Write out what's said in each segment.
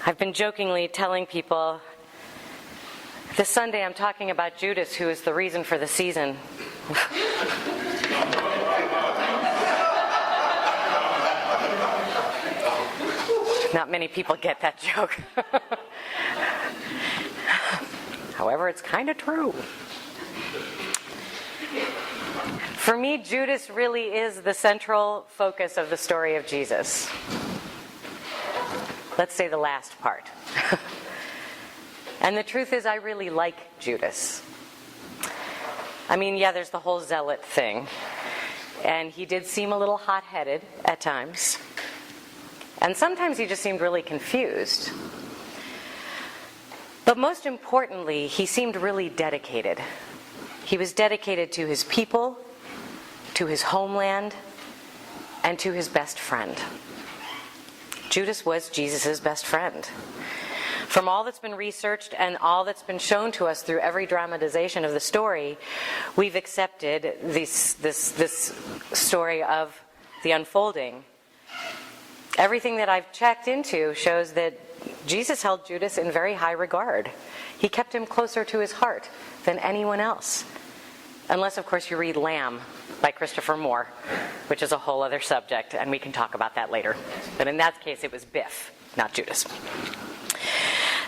I've been jokingly telling people this Sunday I'm talking about Judas, who is the reason for the season. Not many people get that joke. However, it's kind of true. For me, Judas really is the central focus of the story of Jesus. Let's say the last part. And the truth is, I really like Judas. I mean, yeah, there's the whole zealot thing. And he did seem a little hot-headed at times. And sometimes he just seemed really confused. But most importantly, he seemed really dedicated. He was dedicated to his people, to his homeland, and to his best friend. Judas was Jesus' best friend. From all that's been researched and all that's been shown to us through every dramatization of the story, we've accepted this story of the unfolding. Everything that I've checked into shows that Jesus held Judas in very high regard. He kept him closer to his heart than anyone else. Unless, of course, you read Lamb by Christopher Moore, which is a whole other subject, and we can talk about that later. But in that case, it was Biff, not Judas.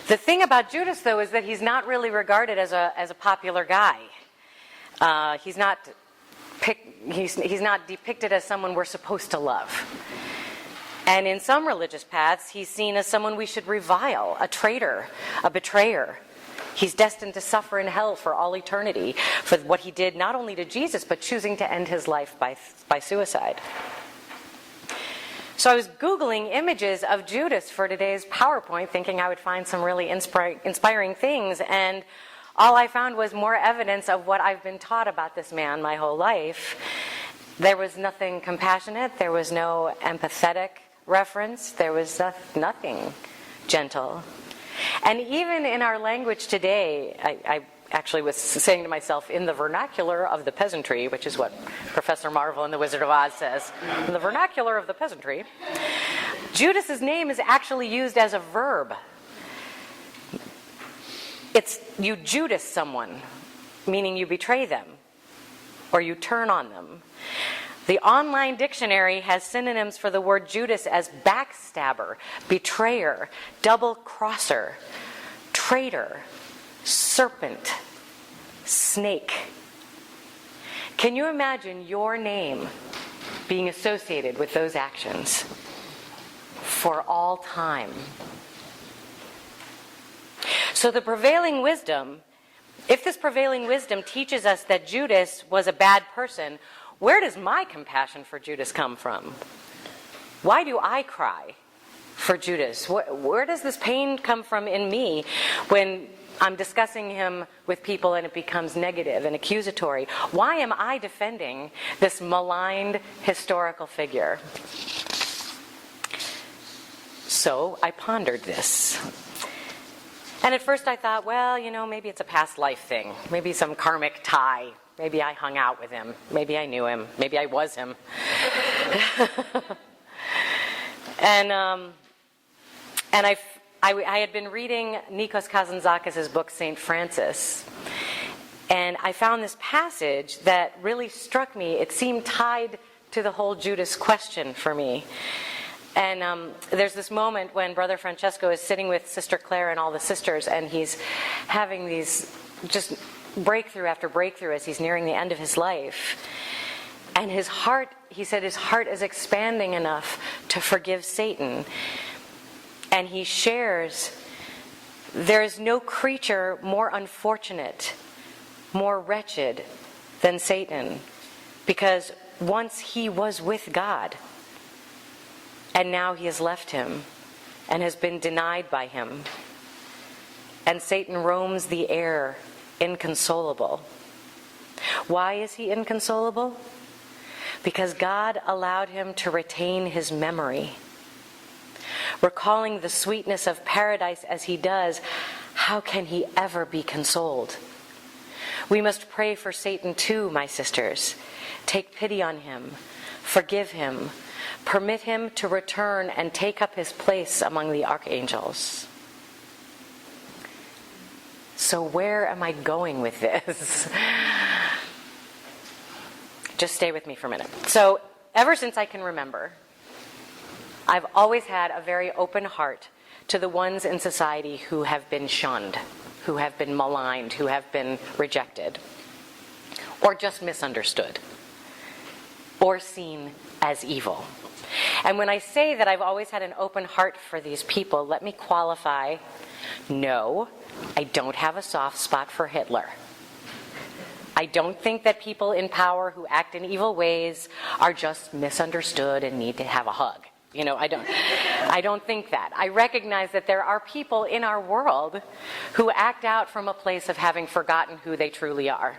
The thing about Judas, though, is that he's not really regarded as a popular guy. He's not depicted as someone we're supposed to love. And in some religious paths, he's seen as someone we should revile, a traitor, a betrayer. He's destined to suffer in hell for all eternity for what he did not only to Jesus, but choosing to end his life by suicide. So I was Googling images of Judas for today's PowerPoint, thinking I would find some really inspiring things, and all I found was more evidence of what I've been taught about this man my whole life. There was nothing compassionate, there was no empathetic reference, there was nothing gentle. And even in our language today, I actually was saying to myself, in the vernacular of the peasantry, which is what Professor Marvel in The Wizard of Oz says, in the vernacular of the peasantry, Judas's name is actually used as a verb. It's you Judas someone, meaning you betray them, or you turn on them. The online dictionary has synonyms for the word Judas as backstabber, betrayer, double-crosser, traitor, serpent, snake. Can you imagine your name being associated with those actions for all time? So the prevailing wisdom, if this prevailing wisdom teaches us that Judas was a bad person, where does my compassion for Judas come from? Why do I cry for Judas? Where does this pain come from in me when I'm discussing him with people and it becomes negative and accusatory? Why am I defending this maligned historical figure? So I pondered this. And at first I thought, well, maybe it's a past life thing. Maybe some karmic tie. Maybe I hung out with him. Maybe I knew him. Maybe I was him. And I had been reading Nikos Kazantzakis' book, St. Francis. And I found this passage that really struck me. It seemed tied to the whole Judas question for me. And there's this moment when Brother Francesco is sitting with Sister Claire and all the sisters, and he's having these just breakthrough after breakthrough as he's nearing the end of his life. And his heart, he said, his heart is expanding enough to forgive Satan. And he shares, there is no creature more unfortunate, more wretched than Satan, because once he was with God, and now he has left him and has been denied by him. And Satan roams the air, inconsolable. Why is he inconsolable? Because God allowed him to retain his memory. Recalling the sweetness of paradise as he does, how can he ever be consoled? We must pray for Satan too, my sisters. Take pity on him. Forgive him. Permit him to return and take up his place among the archangels. So where am I going with this? Just stay with me for a minute. So ever since I can remember, I've always had a very open heart to the ones in society who have been shunned, who have been maligned, who have been rejected, or just misunderstood, or seen as evil. And when I say that I've always had an open heart for these people, let me qualify, no, I don't have a soft spot for Hitler. I don't think that people in power who act in evil ways are just misunderstood and need to have a hug. You know, I don't think that. I recognize that there are people in our world who act out from a place of having forgotten who they truly are.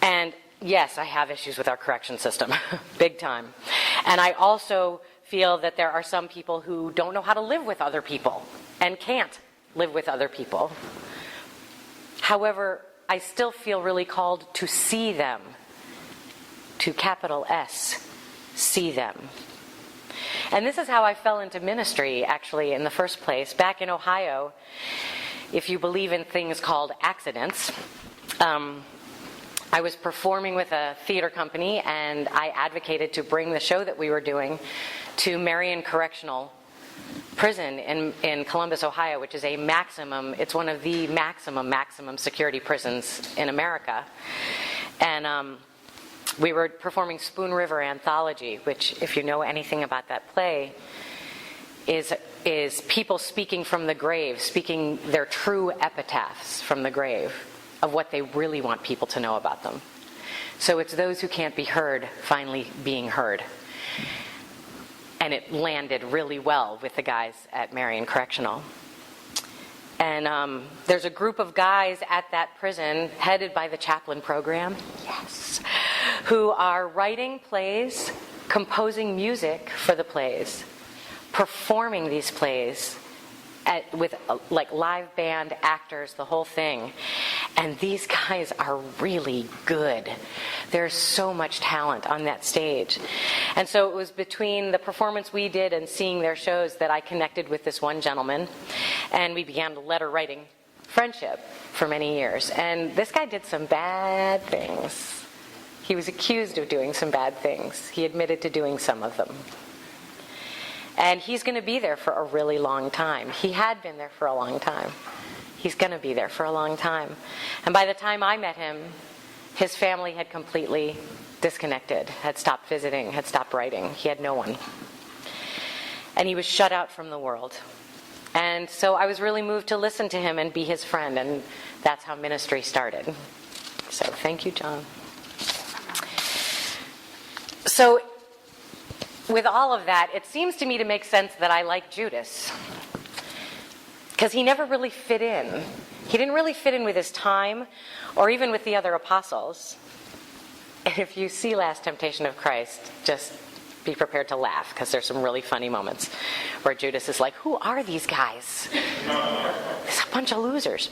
And yes, I have issues with our correction system, big time. And I also feel that there are some people who don't know how to live with other people and can't live with other people. However, I still feel really called to see them, to capital S, see them. And this is how I fell into ministry, actually, in the first place. Back in Ohio, if you believe in things called accidents, I was performing with a theater company, and I advocated to bring the show that we were doing to Marion Correctional Prison in Columbus, Ohio, which is it's one of the maximum security prisons in America. And we were performing Spoon River Anthology, which, if you know anything about that play, is people speaking from the grave, speaking their true epitaphs from the grave of what they really want people to know about them. So it's those who can't be heard finally being heard. And it landed really well with the guys at Marion Correctional. And there's a group of guys at that prison, headed by the chaplain program, yes, who are writing plays, composing music for the plays, performing these plays with like live band actors, the whole thing. And these guys are really good. There's so much talent on that stage. And so it was between the performance we did and seeing their shows that I connected with this one gentleman, and we began a letter writing friendship for many years. And this guy did some bad things. He was accused of doing some bad things. He admitted to doing some of them. And he's going to be there for a really long time. He had been there for a long time. He's going to be there for a long time. And by the time I met him, his family had completely disconnected, had stopped visiting, had stopped writing. He had no one. And he was shut out from the world. And so I was really moved to listen to him and be his friend, and that's how ministry started. So thank you, John. So with all of that, it seems to me to make sense that I like Judas. Because he never really fit in. He didn't really fit in with his time or even with the other apostles. And if you see Last Temptation of Christ, just be prepared to laugh, because there's some really funny moments where Judas is like, who are these guys? It's a bunch of losers.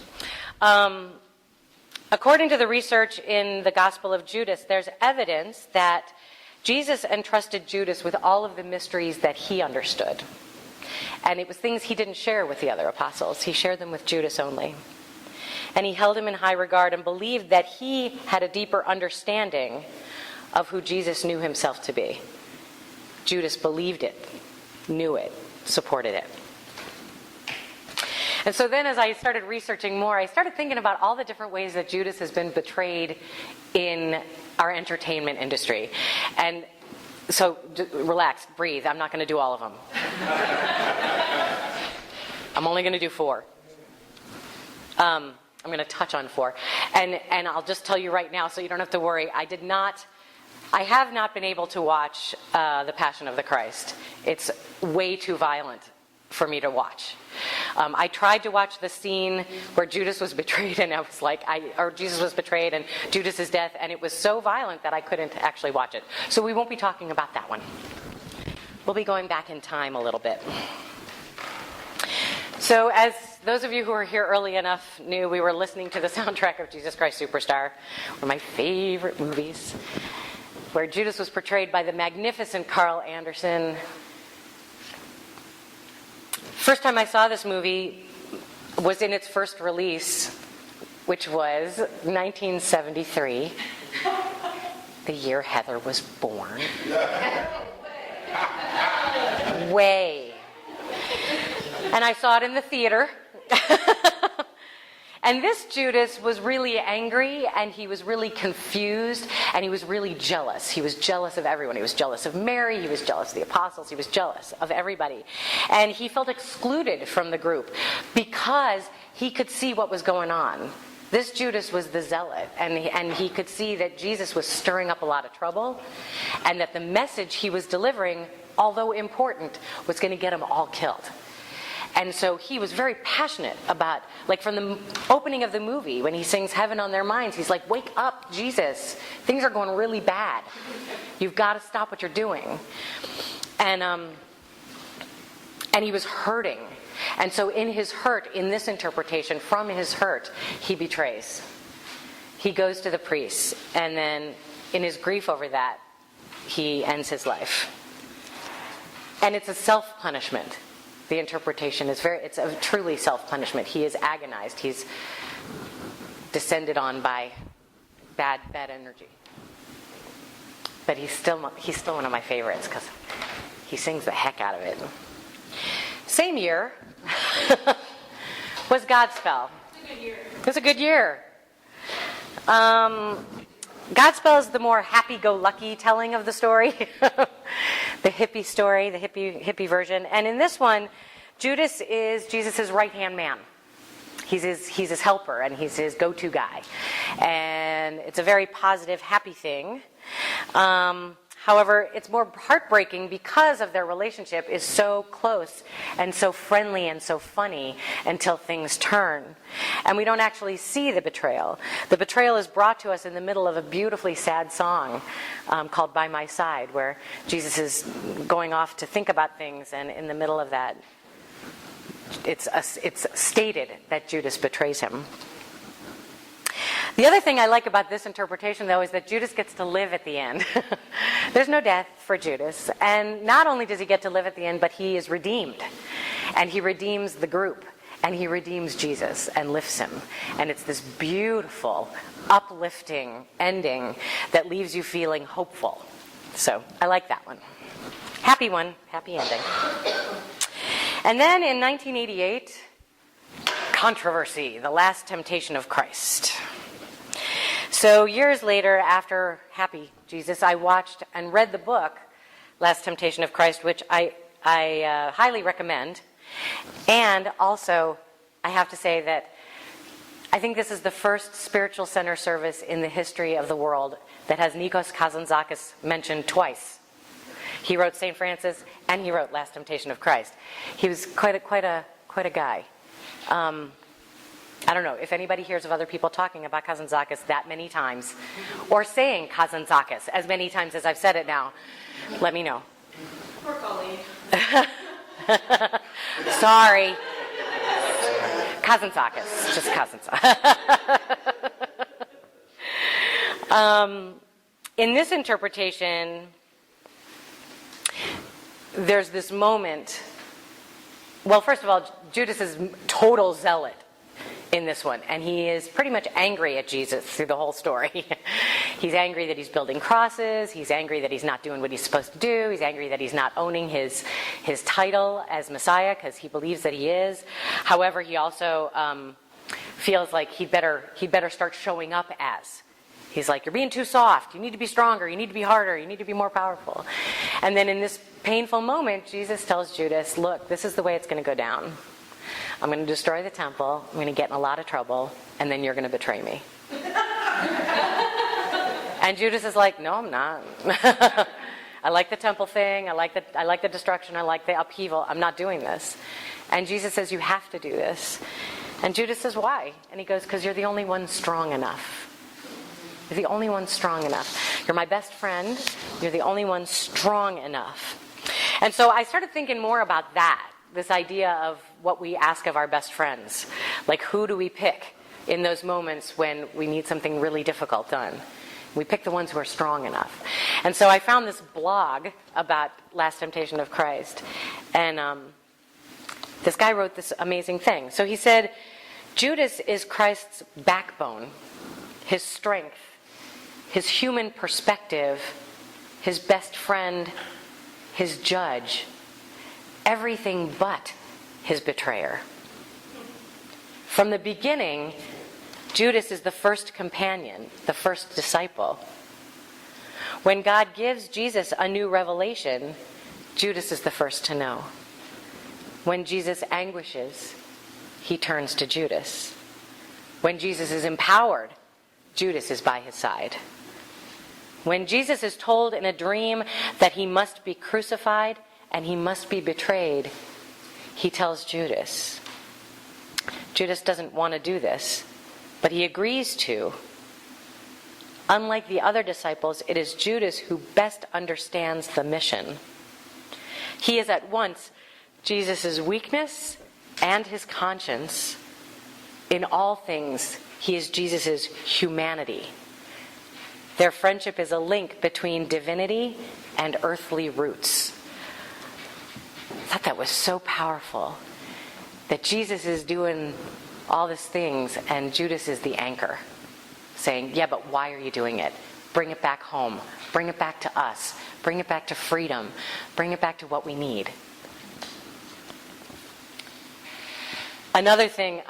According to the research in the Gospel of Judas, there's evidence that Jesus entrusted Judas with all of the mysteries that he understood. And it was things he didn't share with the other apostles. He shared them with Judas only. And he held him in high regard and believed that he had a deeper understanding of who Jesus knew himself to be. Judas believed it, knew it, supported it. And so then as I started researching more, I started thinking about all the different ways that Judas has been betrayed in our entertainment industry. And so relax, breathe. I'm not going to do all of them. I'm only going to do 4. I'm going to touch on 4. And I'll just tell you right now, so you don't have to worry, I have not been able to watch The Passion of the Christ. It's way too violent for me to watch. I tried to watch the scene where Judas was betrayed, and I was like, Jesus was betrayed, and Judas's death, and it was so violent that I couldn't actually watch it. So we won't be talking about that one. We'll be going back in time a little bit. So as those of you who were here early enough knew, we were listening to the soundtrack of Jesus Christ Superstar, one of my favorite movies. where Judas was portrayed by the magnificent Carl Anderson. First time I saw this movie was in its first release, which was 1973, the year Heather was born. Way. And I saw it in the theater. And this Judas was really angry, and he was really confused, and he was really jealous. He was jealous of everyone. He was jealous of Mary. He was jealous of the apostles. He was jealous of everybody. And he felt excluded from the group because he could see what was going on. This Judas was the zealot, and he could see that Jesus was stirring up a lot of trouble, and that the message he was delivering, although important, was going to get them all killed. And so he was very passionate about, like from the opening of the movie, when he sings Heaven on Their Minds, he's like, wake up, Jesus. Things are going really bad. You've got to stop what you're doing. And he was hurting. And so in his hurt, in this interpretation, from his hurt, he betrays. He goes to the priests, and then in his grief over that, he ends his life. And it's a self-punishment. The interpretation is it's a truly self-punishment. He is agonized. He's descended on by bad energy. But he's still one of my favorites because he sings the heck out of it. Same year was Godspell. It was a good year. Godspell is the more happy-go-lucky telling of the story. The hippie story, the hippie version. And in this one, Judas is Jesus' right-hand man. He's his helper, and he's his go-to guy. And it's a very positive, happy thing. However, it's more heartbreaking because of their relationship is so close and so friendly and so funny until things turn. And we don't actually see the betrayal. The betrayal is brought to us in the middle of a beautifully sad song called By My Side, where Jesus is going off to think about things, and in the middle of that, it's stated that Judas betrays him. The other thing I like about this interpretation, though, is that Judas gets to live at the end. There's no death for Judas. And not only does he get to live at the end, but he is redeemed. And he redeems the group. And he redeems Jesus and lifts him. And it's this beautiful, uplifting ending that leaves you feeling hopeful. So I like that one. Happy one. Happy ending. And then in 1988, controversy, The Last Temptation of Christ. So years later, after Happy Jesus, I watched and read the book, Last Temptation of Christ, which I highly recommend. And also, I have to say that I think this is the first spiritual center service in the history of the world that has Nikos Kazantzakis mentioned twice. He wrote St. Francis, and he wrote Last Temptation of Christ. He was quite a guy. I don't know if anybody hears of other people talking about Kazantzakis that many times, or saying Kazantzakis as many times as I've said it now. Let me know. Poor Colleen. Sorry. Kazantzakis. Just Kazantzakis. In this interpretation, there's this moment. Well, first of all, Judas is total zealot in this one, and he is pretty much angry at Jesus through the whole story. He's angry that he's building crosses. He's angry that he's not doing what he's supposed to do. He's angry that he's not owning his title as Messiah because he believes that he is. However, he also feels like he'd better start showing up as. He's like, you're being too soft. You need to be stronger. You need to be harder. You need to be more powerful. And then in this painful moment, Jesus tells Judas, look, this is the way it's going to go down. I'm going to destroy the temple. I'm going to get in a lot of trouble. And then you're going to betray me. And Judas is like, no, I'm not. I like the temple thing. I like the destruction. I like the upheaval. I'm not doing this. And Jesus says, you have to do this. And Judas says, why? And he goes, because you're the only one strong enough. You're the only one strong enough. You're my best friend. You're the only one strong enough. And so I started thinking more about that, this idea of what we ask of our best friends. Like, who do we pick in those moments when we need something really difficult done? We pick the ones who are strong enough. And so I found this blog about Last Temptation of Christ. And this guy wrote this amazing thing. So he said, Judas is Christ's backbone, his strength, his human perspective, his best friend, his judge, everything but his betrayer. From the beginning, Judas is the first companion, the first disciple. When God gives Jesus a new revelation, Judas is the first to know. When Jesus anguishes, he turns to Judas. When Jesus is empowered, Judas is by his side. When Jesus is told in a dream that he must be crucified and he must be betrayed, he tells Judas. Judas doesn't want to do this, but he agrees to. Unlike the other disciples, it is Judas who best understands the mission. He is at once Jesus' weakness and his conscience. In all things, he is Jesus' humanity. Their friendship is a link between divinity and earthly roots. I thought that was so powerful, that Jesus is doing all these things and Judas is the anchor, saying, yeah, but why are you doing it? Bring it back home. Bring it back to us. Bring it back to freedom. Bring it back to what we need. Another thing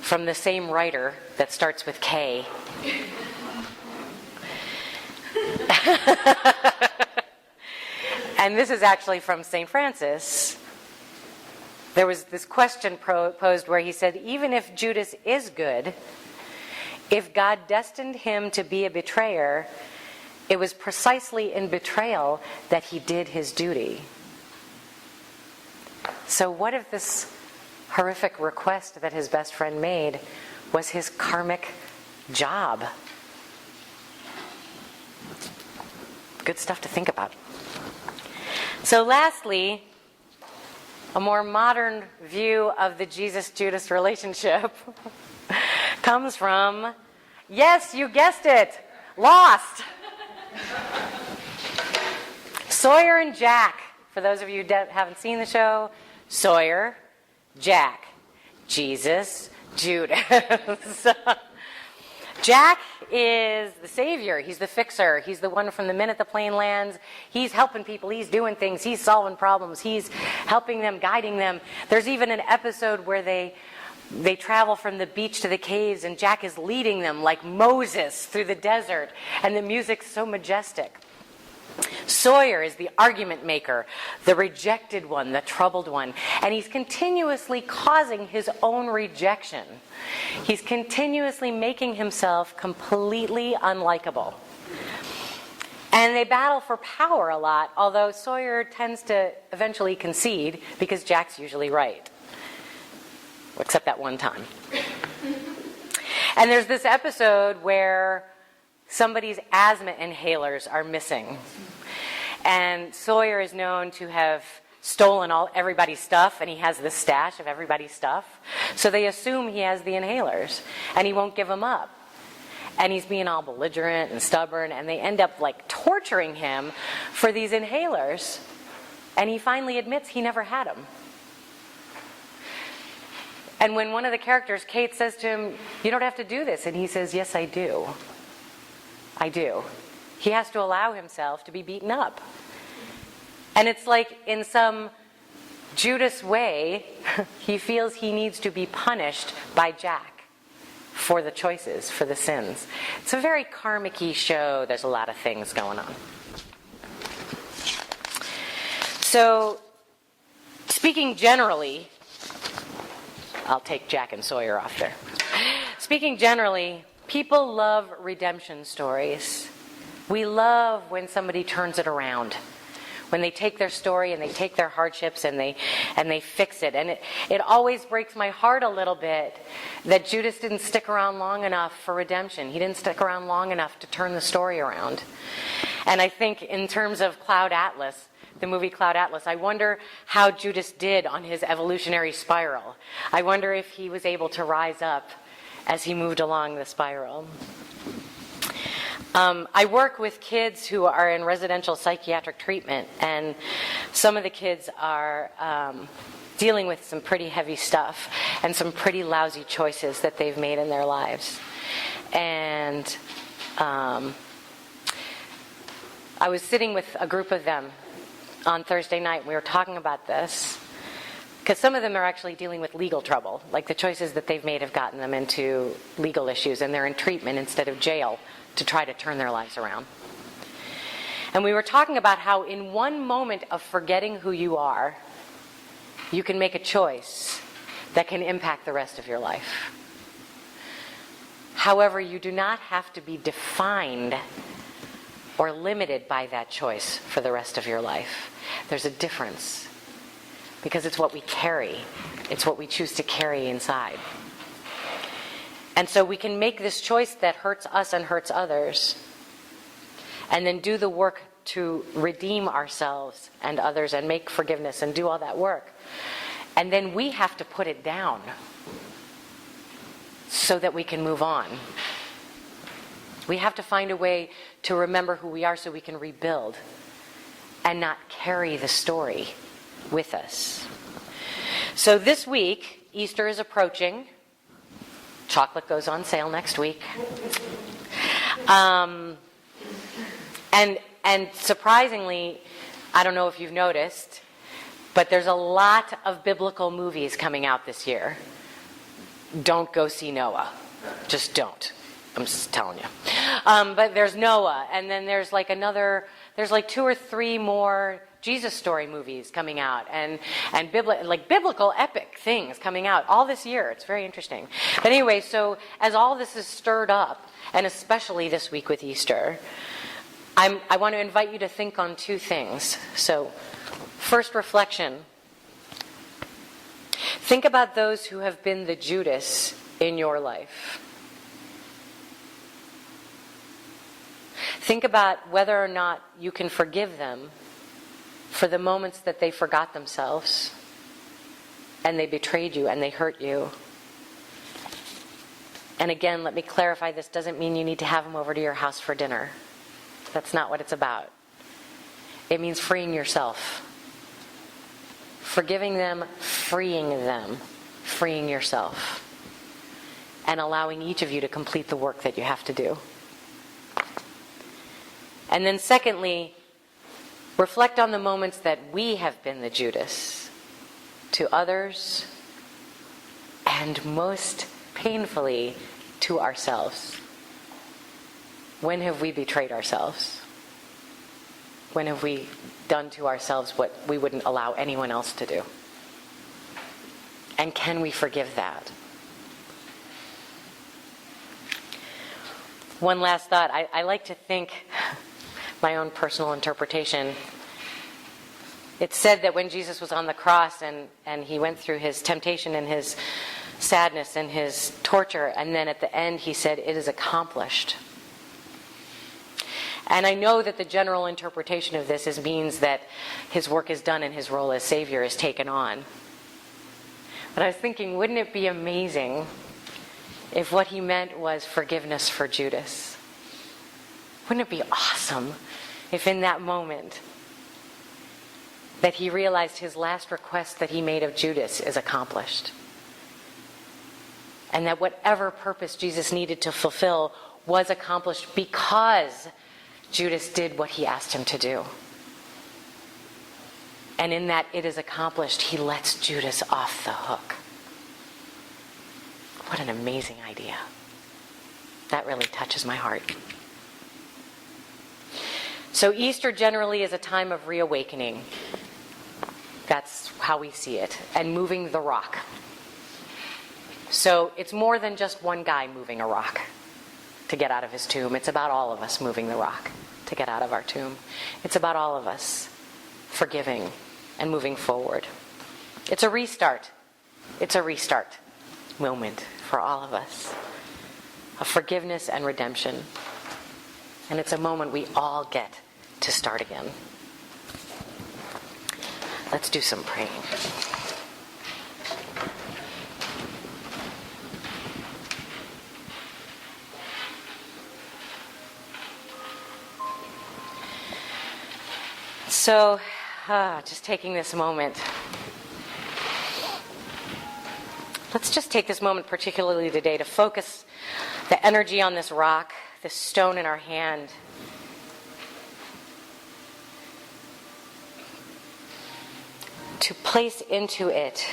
from the same writer that starts with K. And this is actually from St. Francis. There was this question posed where he said, even if Judas is good, if God destined him to be a betrayer, it was precisely in betrayal that he did his duty. So what if this horrific request that his best friend made was his karmic job? Good stuff to think about. So lastly, a more modern view of the Jesus-Judas relationship comes from, yes, you guessed it, Lost. Sawyer and Jack. For those of you who haven't seen the show, Sawyer, Jack, Jesus, Judas. Jack is the savior. He's the fixer. He's the one from the minute the plane lands. He's helping people. He's doing things. He's solving problems. He's helping them, guiding them. There's even an episode where they travel from the beach to the caves, and Jack is leading them like Moses through the desert, and the music's so majestic. Sawyer is the argument maker, the rejected one, the troubled one, and he's continuously causing his own rejection. He's continuously making himself completely unlikable. And they battle for power a lot, although Sawyer tends to eventually concede because Jack's usually right. Except that one time. And there's this episode where somebody's asthma inhalers are missing. And Sawyer is known to have stolen everybody's stuff, and he has this stash of everybody's stuff. So they assume he has the inhalers, and he won't give them up. And he's being all belligerent and stubborn, and they end up like torturing him for these inhalers. And he finally admits he never had them. And when one of the characters, Kate, says to him, you don't have to do this, and he says, yes, I do. I do. He has to allow himself to be beaten up. And it's like in some Judas way, he feels he needs to be punished by Jack for the choices, for the sins. It's a very karmic-y show. There's a lot of things going on. So, speaking generally, I'll take Jack and Sawyer off there. Speaking generally, people love redemption stories. We love when somebody turns it around, when they take their story and they take their hardships and they fix it. And it always breaks my heart a little bit that Judas didn't stick around long enough for redemption. He didn't stick around long enough to turn the story around. And I think in terms of Cloud Atlas, the movie Cloud Atlas, I wonder how Judas did on his evolutionary spiral. I wonder if he was able to rise up as he moved along the spiral. I work with kids who are in residential psychiatric treatment, and some of the kids are dealing with some pretty heavy stuff and some pretty lousy choices that they've made in their lives. And I was sitting with a group of them on Thursday night. We were talking about this because some of them are actually dealing with legal trouble. Like the choices that they've made have gotten them into legal issues, and they're in treatment instead of jail to try to turn their lives around. And we were talking about how in one moment of forgetting who you are, you can make a choice that can impact the rest of your life. However, you do not have to be defined or limited by that choice for the rest of your life. There's a difference, because it's what we carry. It's what we choose to carry inside. And so we can make this choice that hurts us and hurts others, and then do the work to redeem ourselves and others and make forgiveness and do all that work. And then we have to put it down so that we can move on. We have to find a way to remember who we are so we can rebuild and not carry the story with us. So this week, Easter is approaching. Chocolate goes on sale next week. And surprisingly, I don't know if you've noticed, but there's a lot of biblical movies coming out this year. Don't go see Noah. Just don't. I'm just telling you. But there's Noah, and then there's like 2 or 3 more Jesus story movies coming out, and biblical epic things coming out all this year. It's very interesting. But anyway, so as all this is stirred up, and especially this week with Easter, I want to invite you to think on 2 things. So, first reflection. Think about those who have been the Judas in your life. Think about whether or not you can forgive them for the moments that they forgot themselves and they betrayed you and they hurt you. And again, let me clarify, this doesn't mean you need to have them over to your house for dinner. That's not what it's about. It means freeing yourself. Forgiving them, freeing yourself, and allowing each of you to complete the work that you have to do. And then secondly, reflect on the moments that we have been the Judas to others, and most painfully to ourselves. When have we betrayed ourselves? When have we done to ourselves what we wouldn't allow anyone else to do? And can we forgive that? One last thought. I like to think, my own personal interpretation, it's said that when Jesus was on the cross and he went through his temptation and his sadness and his torture, and then at the end he said, "It is accomplished." And I know that the general interpretation of this means that his work is done and his role as Savior is taken on. But I was thinking, wouldn't it be amazing if what he meant was forgiveness for Judas? Wouldn't it be awesome if in that moment that he realized his last request that he made of Judas is accomplished? And that whatever purpose Jesus needed to fulfill was accomplished because Judas did what he asked him to do. And in that it is accomplished, he lets Judas off the hook. What an amazing idea. That really touches my heart. So Easter generally is a time of reawakening. That's how we see it. And moving the rock. So it's more than just one guy moving a rock to get out of his tomb. It's about all of us moving the rock to get out of our tomb. It's about all of us forgiving and moving forward. It's a restart. It's a restart moment for all of us of forgiveness and redemption. And it's a moment we all get to start again. Let's do some praying. So, just taking this moment. Let's just take this moment, particularly today, to focus the energy on this rock, this stone in our hand. To place into it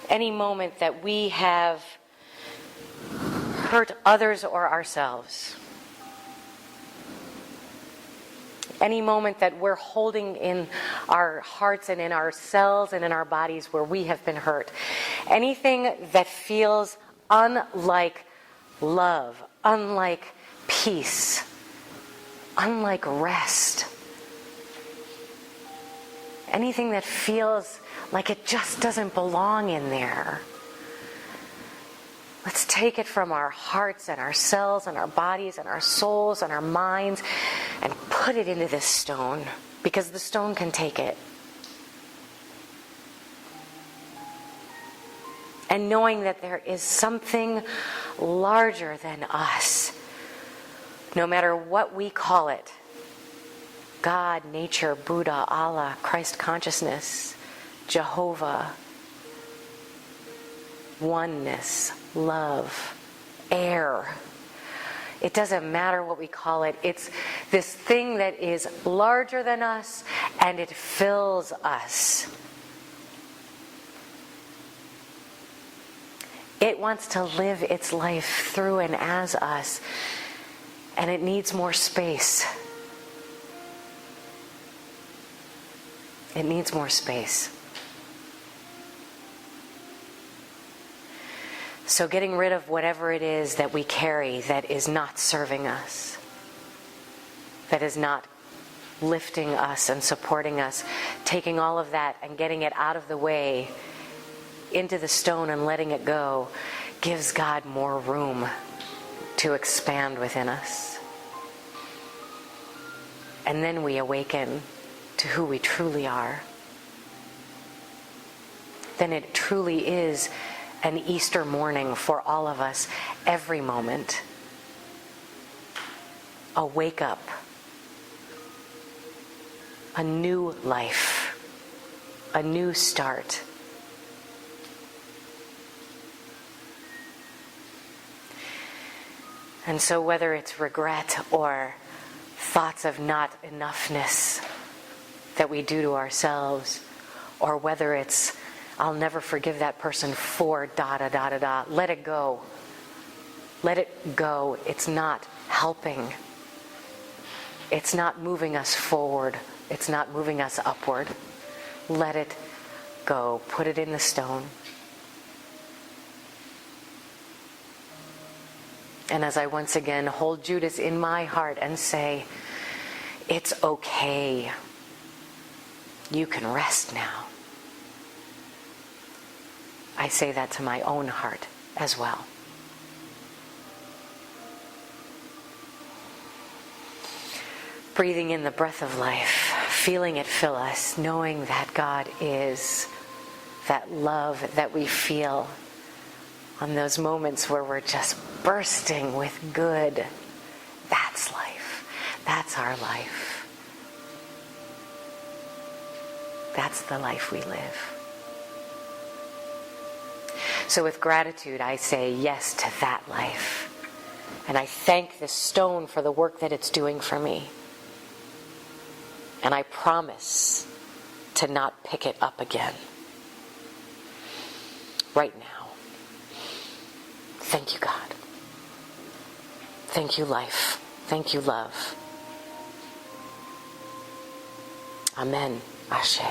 any moment that we have hurt others or ourselves. Any moment that we're holding in our hearts and in our cells and in our bodies where we have been hurt. Anything that feels unlike love, unlike peace, unlike rest. Anything that feels like it just doesn't belong in there. Let's take it from our hearts and our cells and our bodies and our souls and our minds and put it into this stone, because the stone can take it. And knowing that there is something larger than us, no matter what we call it, God, nature, Buddha, Allah, Christ consciousness, Jehovah, oneness, love, air. It doesn't matter what we call it. It's this thing that is larger than us, and it fills us. It wants to live its life through and as us, and it needs more space. It needs more space. So getting rid of whatever it is that we carry that is not serving us, that is not lifting us and supporting us, taking all of that and getting it out of the way into the stone and letting it go, gives God more room to expand within us. And then we awaken to who we truly are. Then it truly is an Easter morning for all of us, every moment. A wake up. A new life. A new start. And so whether it's regret or thoughts of not enoughness that we do to ourselves, or whether it's I'll never forgive that person for ... Let it go. Let it go. It's not helping. It's not moving us forward. It's not moving us upward. Let it go. Put it in the stone. And as I once again hold Judas in my heart and say, it's okay. You can rest now. I say that to my own heart as well. Breathing in the breath of life, feeling it fill us, knowing that God is, that love that we feel on those moments where we're just bursting with good. That's life. That's our life. That's the life we live. So with gratitude, I say yes to that life. And I thank this stone for the work that it's doing for me. And I promise to not pick it up again. Right now. Thank you, God. Thank you, life. Thank you, love. Amen. Ashe.